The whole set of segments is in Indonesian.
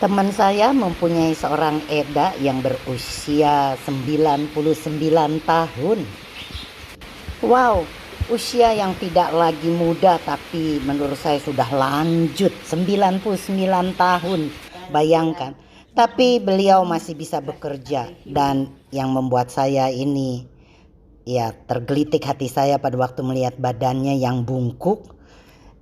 Teman saya mempunyai seorang Eda yang berusia 99 tahun. Wow, usia yang tidak lagi muda tapi menurut saya sudah lanjut 99 tahun. Bayangkan. Tapi beliau masih bisa bekerja dan yang membuat saya ini ya tergelitik hati saya pada waktu melihat badannya yang bungkuk,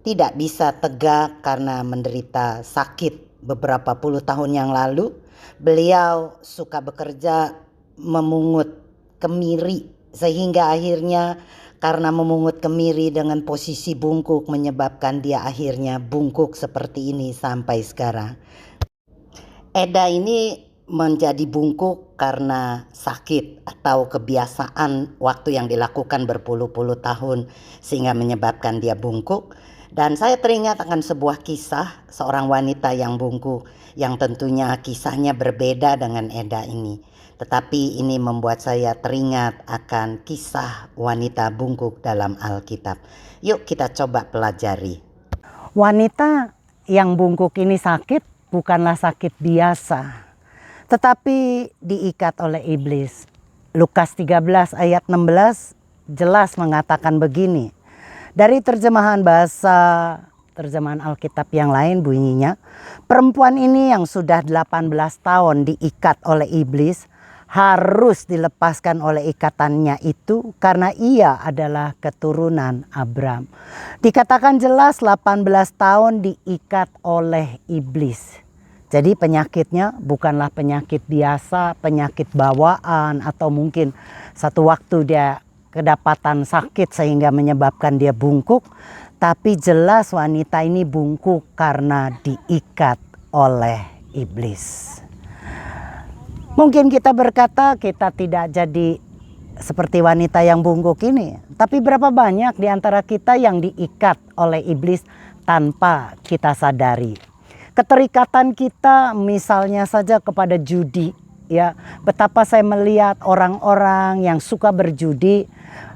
tidak bisa tegak karena menderita sakit beberapa puluh tahun yang lalu. Beliau suka bekerja memungut kemiri sehingga akhirnya karena memungut kemiri dengan posisi bungkuk menyebabkan dia akhirnya bungkuk seperti ini sampai sekarang. Eda ini menjadi bungkuk karena sakit atau kebiasaan waktu yang dilakukan berpuluh-puluh tahun sehingga menyebabkan dia bungkuk. Dan saya teringat akan sebuah kisah seorang wanita yang bungkuk yang tentunya kisahnya berbeda dengan Eda ini. Tetapi ini membuat saya teringat akan kisah wanita bungkuk dalam Alkitab. Yuk kita coba pelajari. Wanita yang bungkuk ini sakit bukanlah sakit biasa, tetapi diikat oleh iblis. Lukas 13 ayat 16 jelas mengatakan begini. Dari terjemahan Alkitab yang lain bunyinya, perempuan ini yang sudah 18 tahun diikat oleh iblis harus dilepaskan oleh ikatannya itu karena ia adalah keturunan Abraham. Dikatakan jelas 18 tahun diikat oleh iblis. Jadi penyakitnya bukanlah penyakit biasa, penyakit bawaan atau mungkin satu waktu dia kedapatan sakit sehingga menyebabkan dia bungkuk. Tapi jelas wanita ini bungkuk karena diikat oleh iblis. Mungkin kita berkata kita tidak jadi seperti wanita yang bungkuk ini. Tapi berapa banyak di antara kita yang diikat oleh iblis tanpa kita sadari. Keterikatan kita misalnya saja kepada judi. Ya, betapa saya melihat orang-orang yang suka berjudi,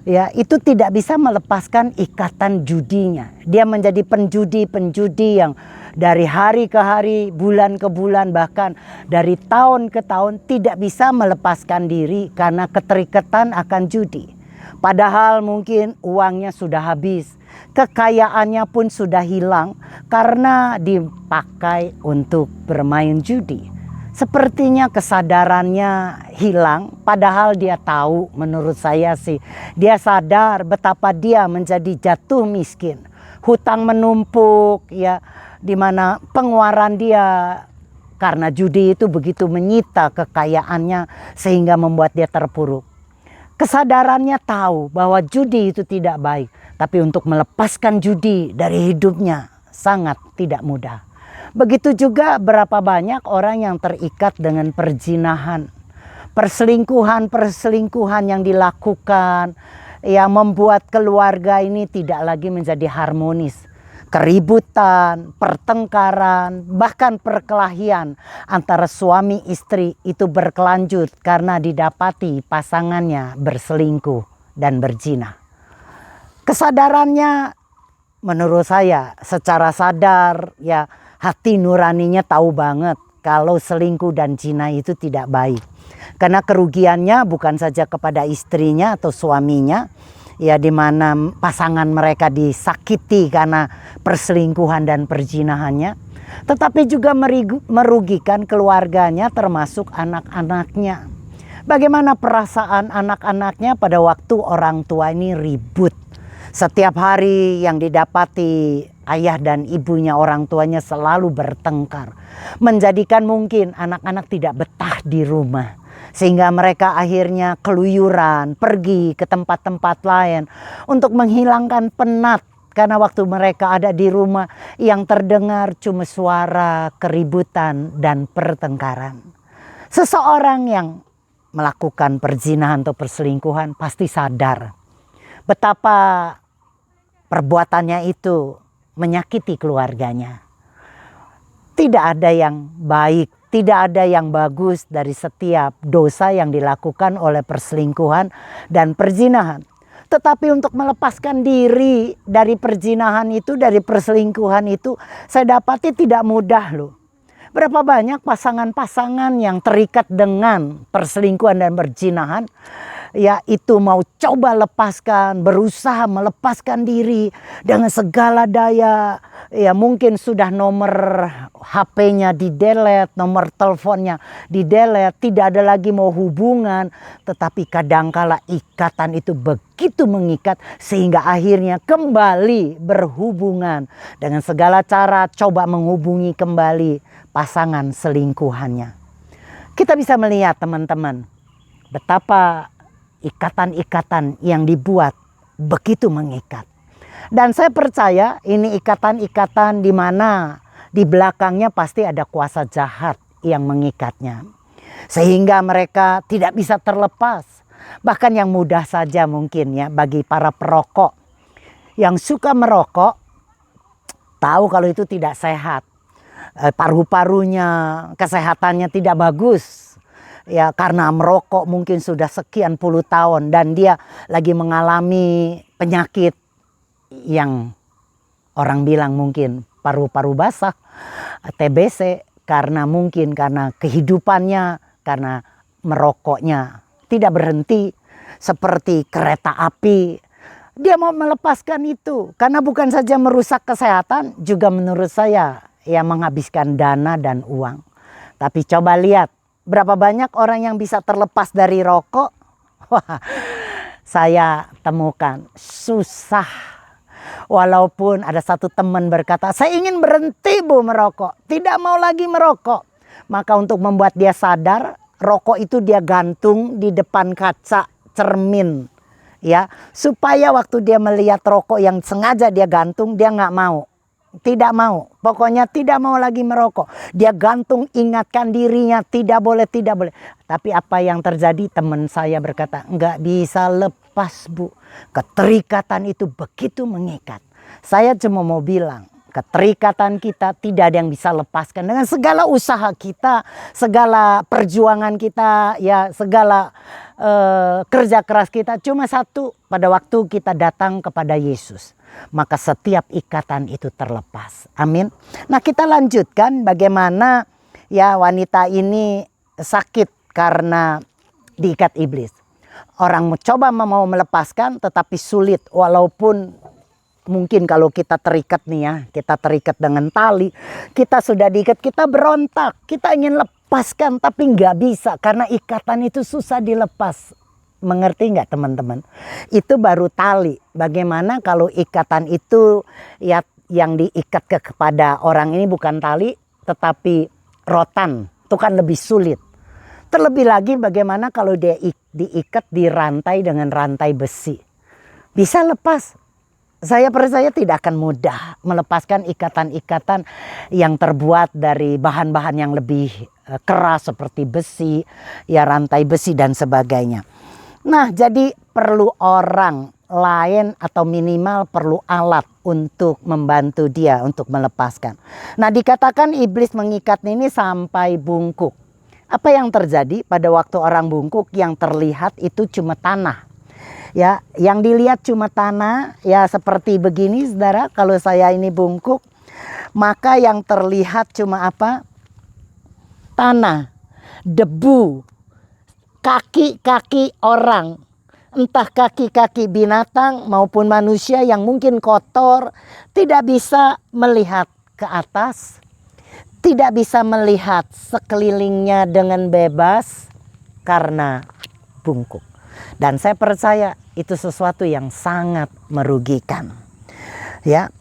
ya, itu tidak bisa melepaskan ikatan judinya. Dia menjadi penjudi yang dari hari ke hari, bulan ke bulan, bahkan dari tahun ke tahun tidak bisa melepaskan diri karena keterikatan akan judi. Padahal mungkin uangnya sudah habis, kekayaannya pun sudah hilang karena dipakai untuk bermain judi. Sepertinya kesadarannya hilang, padahal dia tahu, menurut saya sih, dia sadar betapa dia menjadi jatuh miskin. Hutang menumpuk, ya, di mana pengeluaran dia karena judi itu begitu menyita kekayaannya sehingga membuat dia terpuruk. Kesadarannya tahu bahwa judi itu tidak baik, tapi untuk melepaskan judi dari hidupnya sangat tidak mudah. Begitu juga berapa banyak orang yang terikat dengan perzinahan. Perselingkuhan yang dilakukan yang membuat keluarga ini tidak lagi menjadi harmonis. Keributan, pertengkaran, bahkan perkelahian antara suami istri itu berkelanjut karena didapati pasangannya berselingkuh dan berzina. Kesadarannya menurut saya secara sadar, ya, hati nuraninya tahu banget kalau selingkuh dan zina itu tidak baik. Karena kerugiannya bukan saja kepada istrinya atau suaminya, ya, di mana pasangan mereka disakiti karena perselingkuhan dan perzinahannya, tetapi juga merugikan keluarganya termasuk anak-anaknya. Bagaimana perasaan anak-anaknya pada waktu orang tua ini ribut? Setiap hari yang didapati ayah dan ibunya, orang tuanya selalu bertengkar. Menjadikan mungkin anak-anak tidak betah di rumah. Sehingga mereka akhirnya keluyuran, pergi ke tempat-tempat lain untuk menghilangkan penat. Karena waktu mereka ada di rumah yang terdengar cuma suara keributan dan pertengkaran. Seseorang yang melakukan perzinahan atau perselingkuhan pasti sadar betapa perbuatannya itu menyakiti keluarganya. Tidak ada yang baik, tidak ada yang bagus dari setiap dosa yang dilakukan oleh perselingkuhan dan perzinahan. Tetapi untuk melepaskan diri dari perzinahan itu, dari perselingkuhan itu, saya dapati tidak mudah loh. Berapa banyak pasangan-pasangan yang terikat dengan perselingkuhan dan perzinahan, ya itu mau coba lepaskan, berusaha melepaskan diri dengan segala daya. Ya mungkin sudah nomor HP-nya di-delete, nomor teleponnya di-delete, tidak ada lagi mau hubungan. Tetapi kadangkala ikatan itu begitu mengikat sehingga akhirnya kembali berhubungan. Dengan segala cara coba menghubungi kembali pasangan selingkuhannya. Kita bisa melihat teman-teman betapa ikatan-ikatan yang dibuat begitu mengikat. Dan saya percaya ini ikatan-ikatan di mana di belakangnya pasti ada kuasa jahat yang mengikatnya. Sehingga mereka tidak bisa terlepas. Bahkan yang mudah saja mungkin ya bagi para perokok. Yang suka merokok tahu kalau itu tidak sehat. Paru-parunya, kesehatannya tidak bagus. Ya karena merokok mungkin sudah sekian puluh tahun dan dia lagi mengalami penyakit yang orang bilang mungkin paru-paru basah, TBC, karena mungkin karena kehidupannya, karena merokoknya tidak berhenti seperti kereta api. Dia mau melepaskan itu karena bukan saja merusak kesehatan, juga menurut saya ya menghabiskan dana dan uang. Tapi coba lihat berapa banyak orang yang bisa terlepas dari rokok. Wah, saya temukan susah. Walaupun ada satu teman berkata, saya ingin berhenti Bu merokok, tidak mau lagi merokok. Maka untuk membuat dia sadar, rokok itu dia gantung di depan kaca cermin. Ya, supaya waktu dia melihat rokok yang sengaja dia gantung, dia nggak mau. Tidak mau, pokoknya tidak mau lagi merokok. Dia gantung, ingatkan dirinya, tidak boleh, tidak boleh. Tapi apa yang terjadi, teman saya berkata, nggak bisa lepas Bu. Keterikatan itu begitu mengikat. Saya cuma mau bilang, keterikatan kita tidak ada yang bisa lepaskan. Dengan segala usaha kita, segala perjuangan kita, ya segala kerja keras kita. Cuma satu, pada waktu kita datang kepada Yesus. Maka setiap ikatan itu terlepas. Amin. Nah kita lanjutkan bagaimana ya wanita ini sakit karena diikat iblis. Orang mencoba mau melepaskan tetapi sulit. Walaupun mungkin kalau kita terikat nih ya, kita terikat dengan tali, kita sudah diikat, kita berontak, kita ingin lepaskan tapi nggak bisa karena ikatan itu susah dilepas. Mengerti nggak teman-teman? Itu baru tali. Bagaimana kalau ikatan itu ya yang diikat kepada orang ini bukan tali tetapi rotan. Itu kan lebih sulit. Terlebih lagi bagaimana kalau dia diikat di rantai dengan rantai besi. Bisa lepas. Saya percaya tidak akan mudah melepaskan ikatan-ikatan yang terbuat dari bahan-bahan yang lebih keras seperti besi, ya rantai besi dan sebagainya. Nah, jadi perlu orang lain atau minimal perlu alat untuk membantu dia untuk melepaskan. Nah, dikatakan iblis mengikat ini sampai bungkuk. Apa yang terjadi pada waktu orang bungkuk? Yang terlihat itu cuma tanah. Ya, yang dilihat cuma tanah, ya seperti begini Saudara, kalau saya ini bungkuk, maka yang terlihat cuma apa? Tanah, debu, kaki-kaki orang, entah kaki-kaki binatang maupun manusia yang mungkin kotor, tidak bisa melihat ke atas, tidak bisa melihat sekelilingnya dengan bebas karena bungkuk. Dan saya percaya itu sesuatu yang sangat merugikan. Ya.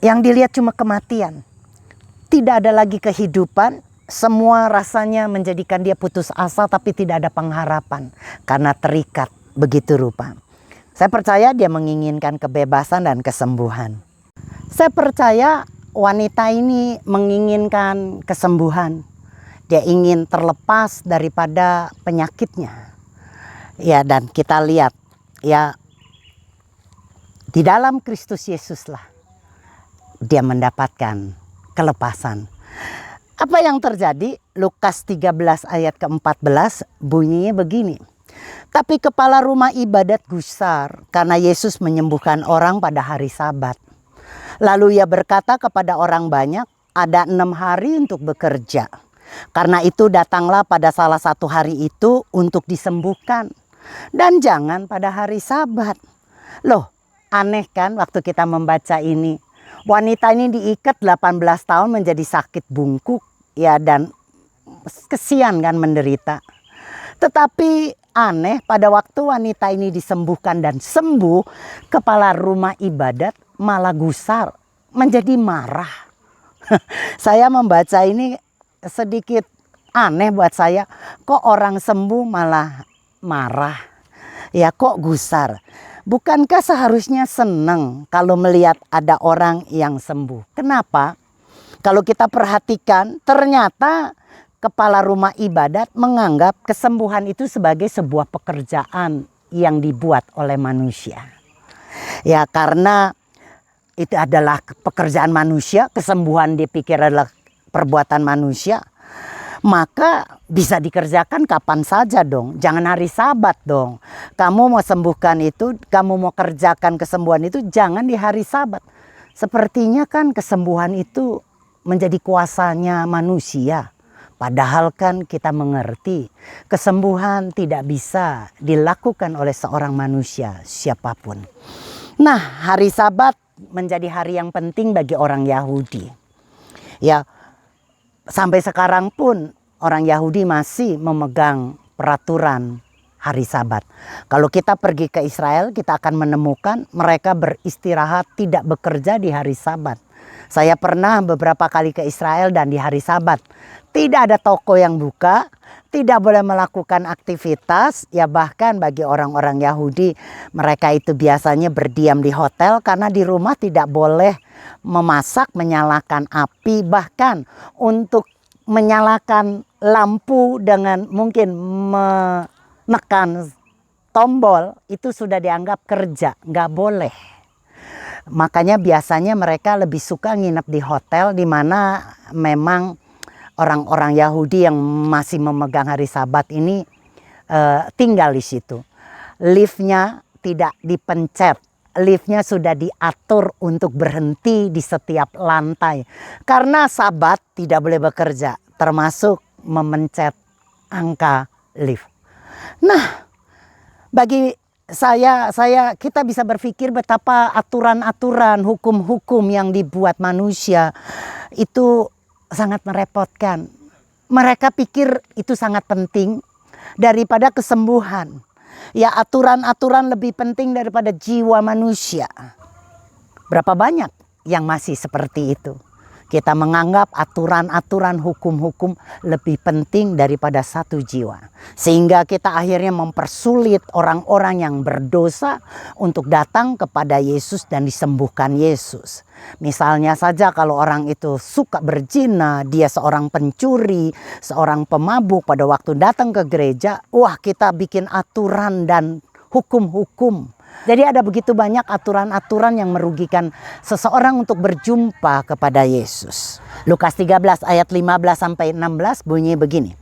Yang dilihat cuma kematian. Tidak ada lagi kehidupan. Semua rasanya menjadikan dia putus asa tapi tidak ada pengharapan. Karena terikat begitu rupa. Saya percaya dia menginginkan kebebasan dan kesembuhan. Saya percaya wanita ini menginginkan kesembuhan. Dia ingin terlepas daripada penyakitnya. Ya, dan kita lihat ya di dalam Kristus Yesuslah dia mendapatkan kelepasan. Apa yang terjadi? Lukas 13 ayat ke-14 bunyinya begini. Tapi kepala rumah ibadat gusar karena Yesus menyembuhkan orang pada hari Sabat. Lalu ia berkata kepada orang banyak, ada 6 hari untuk bekerja. Karena itu datanglah pada salah satu hari itu untuk disembuhkan. Dan jangan pada hari Sabat. Loh, aneh kan waktu kita membaca ini. Wanita ini diikat 18 tahun menjadi sakit bungkuk. Ya, dan kesian kan menderita. Tetapi aneh, pada waktu wanita ini disembuhkan dan sembuh, kepala rumah ibadat malah gusar, menjadi marah. Saya membaca ini sedikit aneh buat saya. Kok orang sembuh malah marah? Ya, kok gusar? Bukankah seharusnya senang kalau melihat ada orang yang sembuh? Kenapa? Kalau kita perhatikan, ternyata kepala rumah ibadat menganggap kesembuhan itu sebagai sebuah pekerjaan yang dibuat oleh manusia. Ya, karena itu adalah pekerjaan manusia, kesembuhan dipikir adalah perbuatan manusia, maka bisa dikerjakan kapan saja dong. Jangan hari Sabat dong. Kamu mau sembuhkan itu, kamu mau kerjakan kesembuhan itu, jangan di hari Sabat. Sepertinya kan kesembuhan itu menjadi kuasanya manusia. Padahal kan kita mengerti kesembuhan tidak bisa dilakukan oleh seorang manusia siapapun. Nah, hari Sabat menjadi hari yang penting bagi orang Yahudi. Ya, sampai sekarang pun orang Yahudi masih memegang peraturan hari Sabat. Kalau kita pergi ke Israel, kita akan menemukan mereka beristirahat, tidak bekerja di hari Sabat. Saya pernah beberapa kali ke Israel dan di hari Sabat tidak ada toko yang buka, tidak boleh melakukan aktivitas. Ya, bahkan bagi orang-orang Yahudi, mereka itu biasanya berdiam di hotel karena di rumah tidak boleh memasak, menyalakan api, bahkan untuk menyalakan lampu dengan mungkin menekan tombol itu sudah dianggap kerja, nggak boleh. Makanya biasanya mereka lebih suka nginep di hotel di mana memang orang-orang Yahudi yang masih memegang hari Sabat ini tinggal di situ. Liftnya tidak dipencet. Liftnya sudah diatur untuk berhenti di setiap lantai. Karena Sabat tidak boleh bekerja, termasuk memencet angka lift. Nah, bagi kita bisa berpikir betapa aturan-aturan, hukum-hukum yang dibuat manusia itu sangat merepotkan. Mereka pikir itu sangat penting daripada kesembuhan. Ya, aturan-aturan lebih penting daripada jiwa manusia. Berapa banyak yang masih seperti itu? Kita menganggap aturan-aturan hukum-hukum lebih penting daripada satu jiwa. Sehingga kita akhirnya mempersulit orang-orang yang berdosa untuk datang kepada Yesus dan disembuhkan Yesus. Misalnya saja kalau orang itu suka berzina, dia seorang pencuri, seorang pemabuk, pada waktu datang ke gereja, wah, kita bikin aturan dan hukum-hukum. Jadi ada begitu banyak aturan-aturan yang merugikan seseorang untuk berjumpa kepada Yesus. Lukas 13 ayat 15 sampai 16 bunyi begini.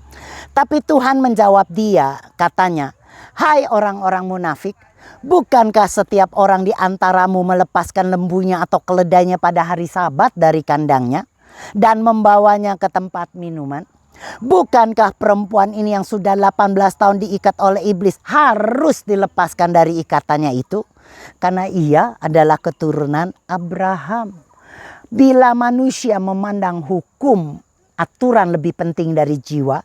Tapi Tuhan menjawab dia, katanya, "Hai orang-orang munafik, bukankah setiap orang di antaramu melepaskan lembunya atau keledainya pada hari Sabat dari kandangnya dan membawanya ke tempat minuman? Bukankah perempuan ini yang sudah 18 tahun diikat oleh iblis harus dilepaskan dari ikatannya itu? Karena ia adalah keturunan Abraham." Bila manusia memandang hukum, aturan lebih penting dari jiwa,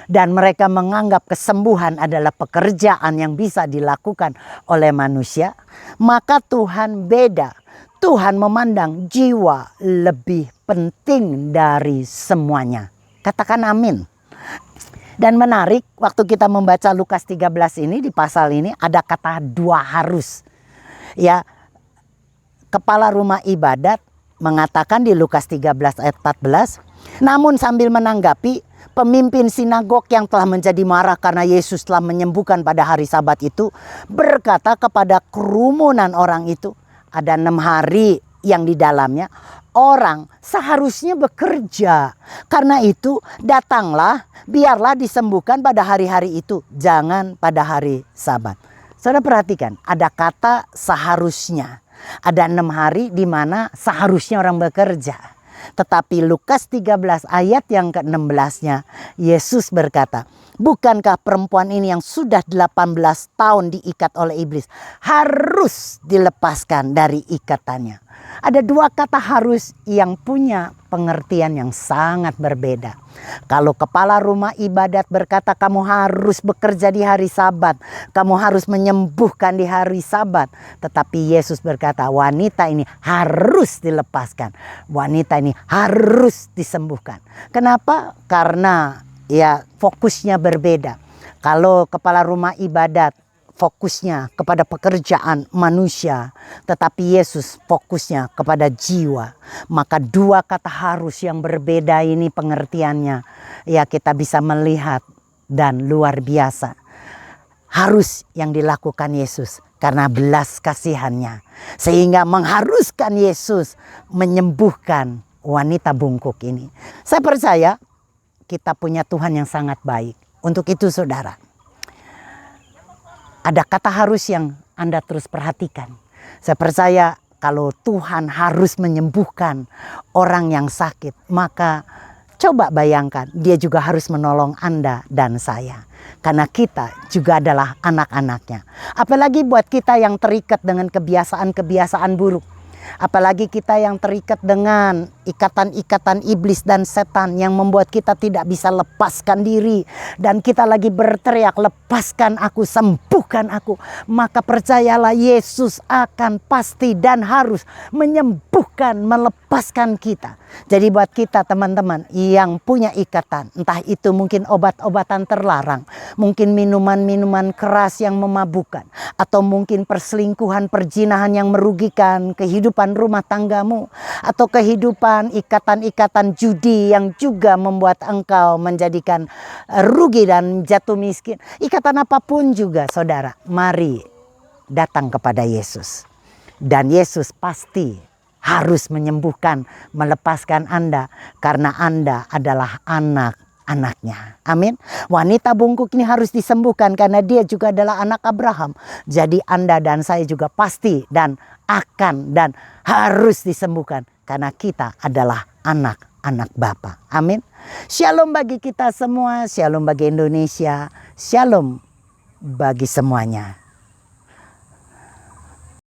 dan mereka menganggap kesembuhan adalah pekerjaan yang bisa dilakukan oleh manusia, maka Tuhan beda. Tuhan memandang jiwa lebih penting dari semuanya. Katakan amin. Dan menarik, waktu kita membaca Lukas 13 ini, di pasal ini ada kata dua harus. Ya, kepala rumah ibadat mengatakan di Lukas 13 ayat 14, namun sambil menanggapi, pemimpin sinagog yang telah menjadi marah karena Yesus telah menyembuhkan pada hari Sabat itu berkata kepada kerumunan orang itu, ada 6 hari yang di dalamnya orang seharusnya bekerja. Karena itu datanglah, biarlah disembuhkan pada hari-hari itu, jangan pada hari Sabat. Saudara perhatikan, ada kata seharusnya. Ada 6 hari di mana seharusnya orang bekerja. Tetapi Lukas 13 ayat yang ke-16-nya, Yesus berkata, bukankah perempuan ini yang sudah 18 tahun diikat oleh iblis harus dilepaskan dari ikatannya? Ada dua kata harus yang punya pengertian yang sangat berbeda. Kalau kepala rumah ibadat berkata kamu harus bekerja di hari Sabat, kamu harus menyembuhkan di hari Sabat. Tetapi Yesus berkata wanita ini harus dilepaskan, wanita ini harus disembuhkan. Kenapa? Karena ya fokusnya berbeda. Kalau kepala rumah ibadat fokusnya kepada pekerjaan manusia, tetapi Yesus fokusnya kepada jiwa. Maka dua kata harus yang berbeda ini pengertiannya, ya kita bisa melihat dan luar biasa. Harus yang dilakukan Yesus karena belas kasihannya, sehingga mengharuskan Yesus menyembuhkan wanita bungkuk ini. Saya percaya kita punya Tuhan yang sangat baik. Untuk itu saudara, ada kata harus yang Anda terus perhatikan. Saya percaya kalau Tuhan harus menyembuhkan orang yang sakit, maka coba bayangkan dia juga harus menolong Anda dan saya. Karena kita juga adalah anak-anaknya. Apalagi buat kita yang terikat dengan kebiasaan-kebiasaan buruk. Apalagi kita yang terikat dengan ikatan-ikatan iblis dan setan yang membuat kita tidak bisa lepaskan diri. Dan kita lagi berteriak, lepaskan aku, sembuhkan aku. Maka percayalah Yesus akan pasti dan harus menyembuhkan, melepaskan kita. Jadi buat kita teman-teman yang punya ikatan, entah itu mungkin obat-obatan terlarang, mungkin minuman-minuman keras yang memabukkan, atau mungkin perselingkuhan, perzinahan yang merugikan kehidupan rumah tanggamu, atau kehidupan ikatan-ikatan judi yang juga membuat engkau menjadikan rugi dan jatuh miskin. Ikatan apapun juga saudara, mari datang kepada Yesus. Dan Yesus pasti harus menyembuhkan, melepaskan Anda karena Anda adalah anak-anaknya. Amin. Wanita bungkuk ini harus disembuhkan karena dia juga adalah anak Abraham. Jadi Anda dan saya juga pasti dan akan dan harus disembuhkan karena kita adalah anak-anak Bapa. Amin. Shalom bagi kita semua, shalom bagi Indonesia, shalom bagi semuanya.